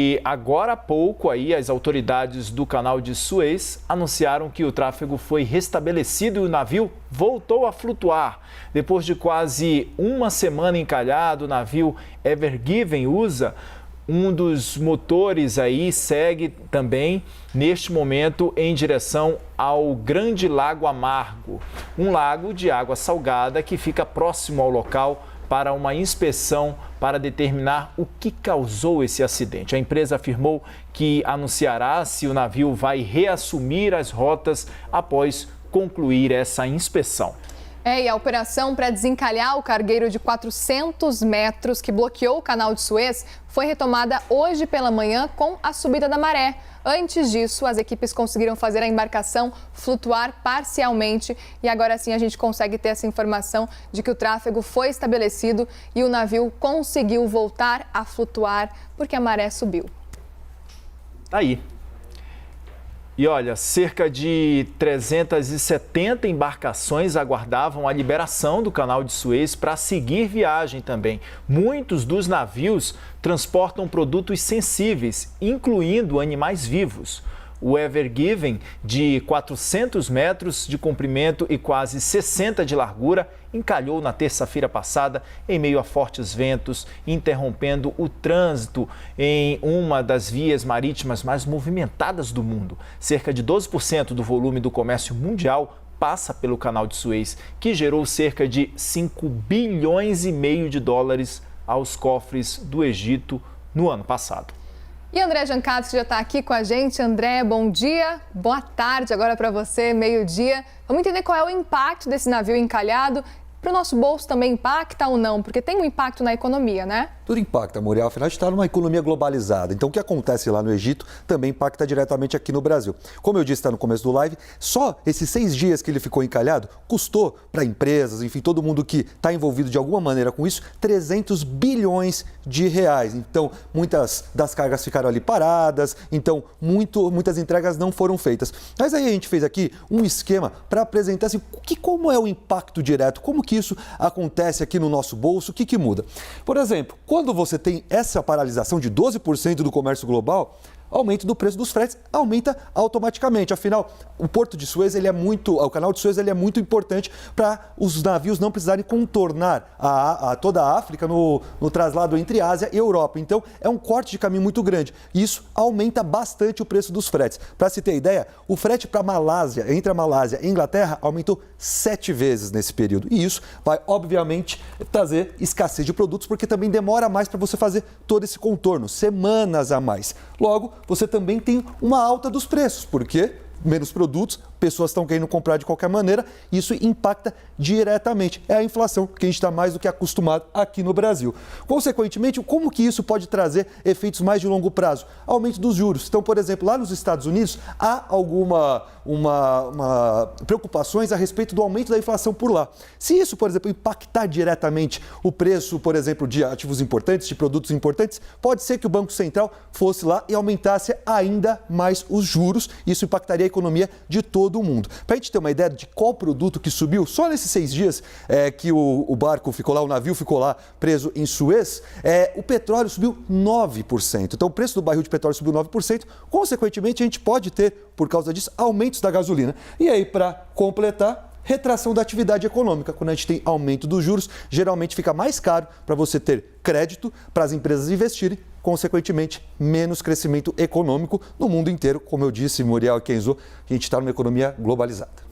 E agora há pouco aí as autoridades do canal de Suez anunciaram que o tráfego foi restabelecido e o navio voltou a flutuar. Depois de quase uma semana encalhado, o navio Ever Given USA, um dos motores aí, segue também neste momento em direção ao Grande Lago Amargo, um lago de água salgada que fica próximo ao local para uma inspeção para determinar o que causou esse acidente. A empresa afirmou que anunciará se o navio vai reassumir as rotas após concluir essa inspeção. E a operação para desencalhar o cargueiro de 400 metros que bloqueou o canal de Suez foi retomada hoje pela manhã com a subida da maré. Antes disso, as equipes conseguiram fazer a embarcação flutuar parcialmente e agora sim a gente consegue ter essa informação de que o tráfego foi estabelecido e o navio conseguiu voltar a flutuar porque a maré subiu. Aí. E olha, cerca de 370 embarcações aguardavam a liberação do canal de Suez para seguir viagem também. Muitos dos navios transportam produtos sensíveis, incluindo animais vivos. O Ever Given, de 400 metros de comprimento e quase 60 de largura, encalhou na terça-feira passada em meio a fortes ventos, interrompendo o trânsito em uma das vias marítimas mais movimentadas do mundo. Cerca de 12% do volume do comércio mundial passa pelo canal de Suez, que gerou cerca de 5 bilhões e meio de dólares aos cofres do Egito no ano passado. E André Jancados já está aqui com a gente. André, bom dia, boa tarde agora para você, meio-dia. Vamos entender qual é o impacto desse navio encalhado. Para o nosso bolso também impacta ou não? Porque tem um impacto na economia, né? Tudo impacta, Muriel. Afinal, a gente está numa economia globalizada. Então, o que acontece lá no Egito também impacta diretamente aqui no Brasil. Como eu disse, está no começo do live, só esses 6 dias que ele ficou encalhado custou para empresas, enfim, todo mundo que está envolvido de alguma maneira com isso, 300 bilhões de reais. Então, muitas das cargas ficaram ali paradas, então muitas entregas não foram feitas. Mas aí a gente fez aqui um esquema para apresentar assim, como é o impacto direto, como que isso acontece aqui no nosso bolso, o que muda. Por exemplo, quando você tem essa paralisação de 12% do comércio global, o aumento do preço dos fretes aumenta automaticamente. Afinal, o Porto de Suez, o canal de Suez ele é muito importante para os navios não precisarem contornar toda a África no traslado entre Ásia e Europa. Então, é um corte de caminho muito grande. E isso aumenta bastante o preço dos fretes. Para se ter ideia, o frete para a Malásia, entre a Malásia e a Inglaterra, aumentou 7 vezes nesse período. E isso vai, obviamente, trazer escassez de produtos, porque também demora mais para você fazer todo esse contorno, semanas a mais. Logo, você também tem uma alta dos preços, porque menos produtos, pessoas estão querendo comprar de qualquer maneira, isso impacta diretamente. É a inflação que a gente está mais do que acostumado aqui no Brasil. Consequentemente, como que isso pode trazer efeitos mais de longo prazo? Aumento dos juros. Então, por exemplo, lá nos Estados Unidos, há alguma preocupações a respeito do aumento da inflação por lá. Se isso, por exemplo, impactar diretamente o preço, por exemplo, de ativos importantes, de produtos importantes, pode ser que o Banco Central fosse lá e aumentasse ainda mais os juros. Isso impactaria a economia de todo o mundo. Para a gente ter uma ideia de qual produto que subiu, só nesses 6 dias que o barco ficou lá, o navio ficou lá preso em Suez, o petróleo subiu 9%. Então, o preço do barril de petróleo subiu 9%. Consequentemente, a gente pode ter, por causa disso, aumentos da gasolina. E aí, para completar, retração da atividade econômica. Quando a gente tem aumento dos juros, geralmente fica mais caro para você ter crédito, para as empresas investirem, consequentemente, menos crescimento econômico no mundo inteiro. Como eu disse, Muriel e Kenzo, a gente está numa economia globalizada.